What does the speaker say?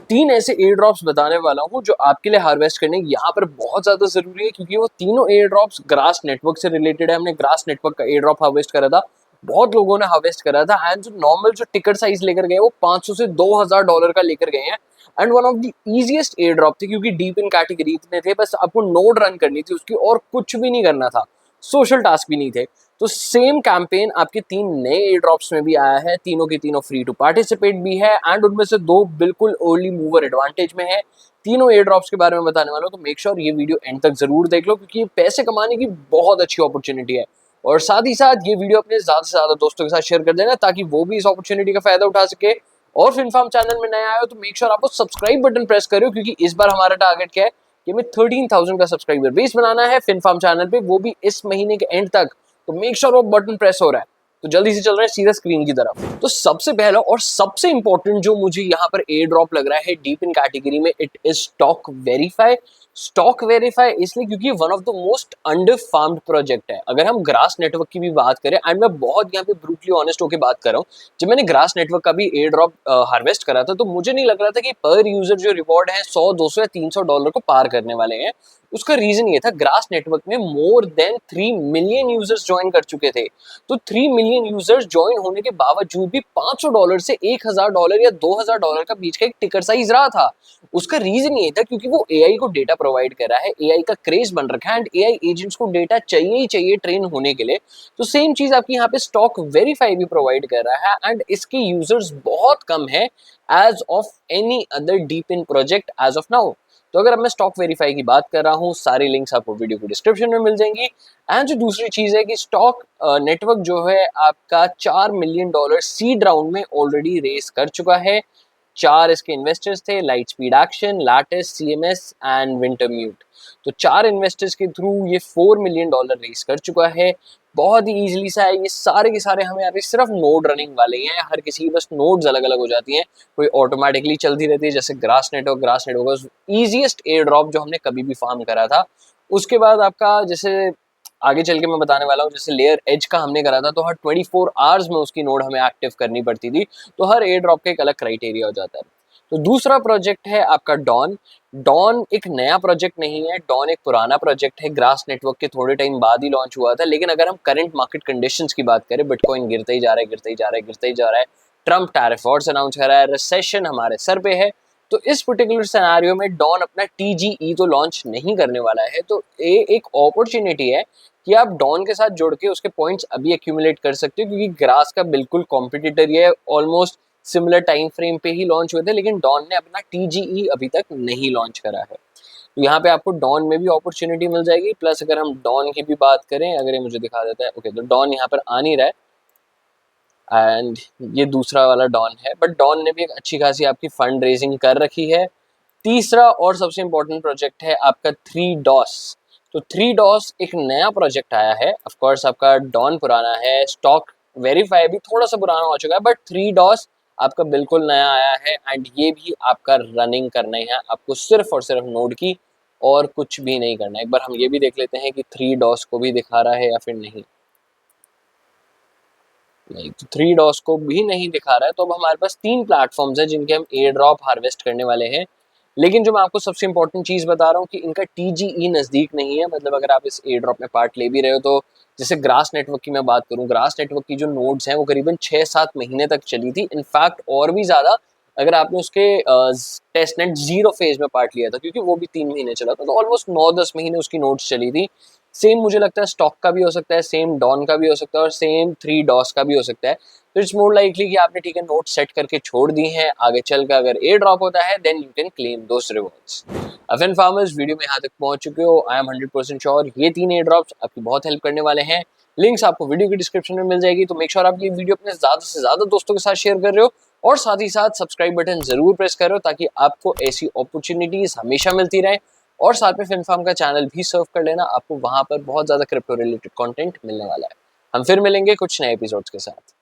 तीन ऐसे air drops बताने वाला हूँ जो आपके लिए हार्वेस्ट करने यहाँ पर बहुत ज्यादा जरूरी है, क्योंकि वो तीनों एयर ड्रॉप्स ग्रास नेटवर्क से रिलेटेड है। हमने ग्रास नेटवर्क का एयर ड्रॉप हार्वेस्ट करा था, बहुत लोगों ने हार्वेस्ट करा था। एंड जो नॉर्मल जो टिकट साइज लेकर गए वो 500 से $2000 का लेकर गए हैं। And one of the easiest air drop थे, क्योंकि डीप इन कैटेगरी में थे, बस आपको नोड रन करनी थी उसकी और कुछ भी नहीं करना था, सोशल टास्क भी नहीं थे। तो सेम कैंपेन आपके तीन नए एयर ड्रॉप्स में भी आया है, तीनों के तीनों फ्री टू पार्टिसिपेट भी है एंड उनमें से दो बिल्कुल अर्ली मूवर एडवांटेज में है। तीनों एयर ड्रॉप्स के बारे में बताने वाला हूं, तो मेक श्योर ये वीडियो एंड तक जरूर देख लो, क्योंकि ये पैसे कमाने की बहुत अच्छी अपॉर्चुनिटी है। और साथ ही साथ ये वीडियो अपने ज्यादा से ज्यादा दोस्तों के साथ शेयर कर देना, ताकि वो भी इस अपॉर्चुनिटी का फायदा उठा सके। और फिनफार्म चैनल में नए आए हो तो मेक श्योर आप वो सब्सक्राइब बटन प्रेस करो, क्योंकि इस बार हमारा टारगेट क्या है कि हमें 13,000 का सब्सक्राइबर बेस बनाना है फिनफार्म चैनल पे, वो भी इस महीने के एंड तक। तो मेक श्योर वो बटन प्रेस हो रहा है। तो जल्दी से चल रहे हैं सीधा स्क्रीन की तरफ। तो सबसे पहला और सबसे इंपॉर्टेंट जो मुझे यहाँ पर एयर ड्रॉप लग रहा है डीप इन कैटेगरी में, it is stock verify. Stock verify इसलिए क्योंकि one of the most under farmed project है। अगर हम ग्रास नेटवर्क की भी बात करें, एंड मैं बहुत यहाँ पे ब्रूटली ऑनेस्ट होकर बात कर रहा हूँ, जब मैंने ग्रास नेटवर्क का भी एयर ड्रॉप हार्वेस्ट करा था तो मुझे नहीं लग रहा था कि पर यूजर जो रिवॉर्ड है 100, 200 या $300 को पार करने वाले हैं। उसका रीजन ये था, ग्रास नेटवर्क में more than 3 million users join कर चुके थे। तो 3 मिलियन यूजर्स ज्वाइन होने के बावजूद भी $500 से $1000 या $2000 का बीच का एक टिकट साइज रहा था। उसका रीजन ये था क्योंकि वो एआई को डेटा प्रोवाइड कर रहा है, एआई का क्रेज बन रखा है एंड एआई एजेंट्स को डेटा चाहिए ही चाहिए ट्रेन होने के लिए। तो सेम चीज आपकी यहाँ पे स्टॉक वेरीफाई भी प्रोवाइड कर रहा है एंड इसके यूजर्स बहुत कम है as of any other deep in project as of now. तो अगर अब मैं स्टॉक वेरीफाई की बात कर रहा हूँ, सारी लिंक्स आपको वीडियो को डिस्क्रिप्शन में मिल जाएंगी। एंड जो दूसरी चीज है कि स्टॉक नेटवर्क जो है आपका $4 मिलियन सीड राउंड में ऑलरेडी रेस कर चुका है। 4 इसके इन्वेस्टर्स थे, Light Speed Action, Lattice, CMS and Wintermute. तो 4 इन्वेस्टर्स के थ्रू ये $4 मिलियन रेस कर चुका है। बहुत ही इजीली सा है, ये सारे के सारे हमें यहाँ पे सिर्फ नोड रनिंग वाले हैं। हर किसी की बस नोड्स अलग अलग हो जाती हैं, कोई ऑटोमेटिकली चलती रहती है जैसे grass network easiest air drop जो हमने कभी भी फार्म करा था। उसके बाद आपका जैसे आगे चल के मैं बताने वाला हूँ, जैसे लेयर एज का हमने करा था तो हर 24 आवर्स में उसकी नोड हमें एक्टिव करनी पड़ती थी। तो हर एयर ड्रॉप का एक अलग क्राइटेरिया हो जाता है। तो दूसरा प्रोजेक्ट है आपका डॉन। डॉन एक नया प्रोजेक्ट नहीं है, डॉन एक पुराना प्रोजेक्ट है, ग्रास नेटवर्क के थोड़े टाइम बाद ही लॉन्च हुआ था। लेकिन अगर हम करंट मार्केट कंडीशंस की बात करें, बिटकॉइन गिरते ही जा रहा है, गिरते ही जा रहा है, गिरते ही जा रहा है, ट्रम्प टैरिफ वॉर्स अनाउंस कर रहा है, रिसेशन हमारे सर पे है। तो इस पर्टिकुलर सिनेरियो में डॉन अपना टीजीई तो लॉन्च नहीं करने वाला है। तो ये एक अपॉर्चुनिटी है कि आप डॉन के साथ जुड़ के उसके पॉइंट्स अभी एक्यूमुलेट कर सकते हो, क्योंकि ग्रास का बिल्कुल कॉम्पिटिटर ये ऑलमोस्ट सिमिलर टाइम फ्रेम पे ही लॉन्च हुए थे, लेकिन डॉन ने अपना टीजीई अभी तक नहीं लॉन्च करा है। तो यहाँ पे आपको डॉन में भी अपॉर्चुनिटी मिल जाएगी। प्लस अगर हम डॉन की भी बात करें, अगर ये मुझे दिखा देता है, ओके, तो डॉन यहाँ पर आ नहीं रहा है एंड ये दूसरा वाला डॉन है, बट डॉन ने भी एक अच्छी खासी आपकी फंड रेजिंग कर रखी है। तीसरा और सबसे इंपॉर्टेंट प्रोजेक्ट है आपका 3DOS। तो 3DOS एक नया प्रोजेक्ट आया है। ऑफ कोर्स आपका डॉन पुराना है, स्टॉक वेरीफाई भी थोड़ा सा पुराना हो चुका है, बट 3DOS आपका बिल्कुल नया आया है एंड ये भी आपका रनिंग करना है। आपको सिर्फ और सिर्फ नोड की और कुछ भी नहीं करना है। एक बार हम ये भी देख लेते हैं कि 3DOS को भी दिखा रहा है या फिर नहीं। नहीं, तो 3DOS को भी नहीं दिखा रहा है। तो अब हमारे पास 3 प्लेटफॉर्म्स हैं जिनके हम एयर ड्रॉप हार्वेस्ट करने वाले हैं। लेकिन जो मैं आपको सबसे इंपॉर्टेंट चीज बता रहा हूँ कि इनका टीजीई नजदीक नहीं है। मतलब अगर आप इस एयर ड्रॉप में पार्ट ले भी रहे हो तो जैसे ग्रास नेटवर्क की मैं बात करूँ, ग्रास नेटवर्क की जो नोड्स हैं वो करीबन 6-7 महीने तक चली थी, इनफैक्ट और भी ज्यादा अगर आपने उसके टेस्ट नेट 0 फेज में पार्ट लिया था, क्योंकि वो भी 3 महीने चला था, तो ऑलमोस्ट 9-10 महीने उसकी नोड्स चली थी। सेम मुझे लगता है स्टॉक का भी हो सकता है, सेम डॉन का भी हो सकता है और सेम 3DOS का भी हो सकता है। तो इट्स मोर लाइकली कि आपने ठीक है नोट सेट करके छोड़ दी हैं, आगे चलकर अगर एयर ड्रॉप होता है then you can claim those rewards. अफिन फार्मर्स, वीडियो में यहाँ तक पहुंच चुके हो, आई एम 100% श्योर ये 3 एयर ड्रॉप्स आपकी बहुत हेल्प करने वाले हैं। लिंक्स आपको वीडियो की डिस्क्रिप्शन में मिल जाएगी। तो मेक श्योर आप ये वीडियो अपने ज्यादा से ज्यादा दोस्तों के साथ शेयर कर रहे हो और साथ ही साथ सब्सक्राइब बटन जरूर प्रेस करो, ताकि आपको ऐसी अपॉर्चुनिटीज हमेशा मिलती रहे। और साथ में फिनफार्म का चैनल भी सर्व कर लेना, आपको वहां पर बहुत ज्यादा क्रिप्टो रिलेटेड कंटेंट मिलने वाला है। हम फिर मिलेंगे कुछ नए एपिसोड्स के साथ।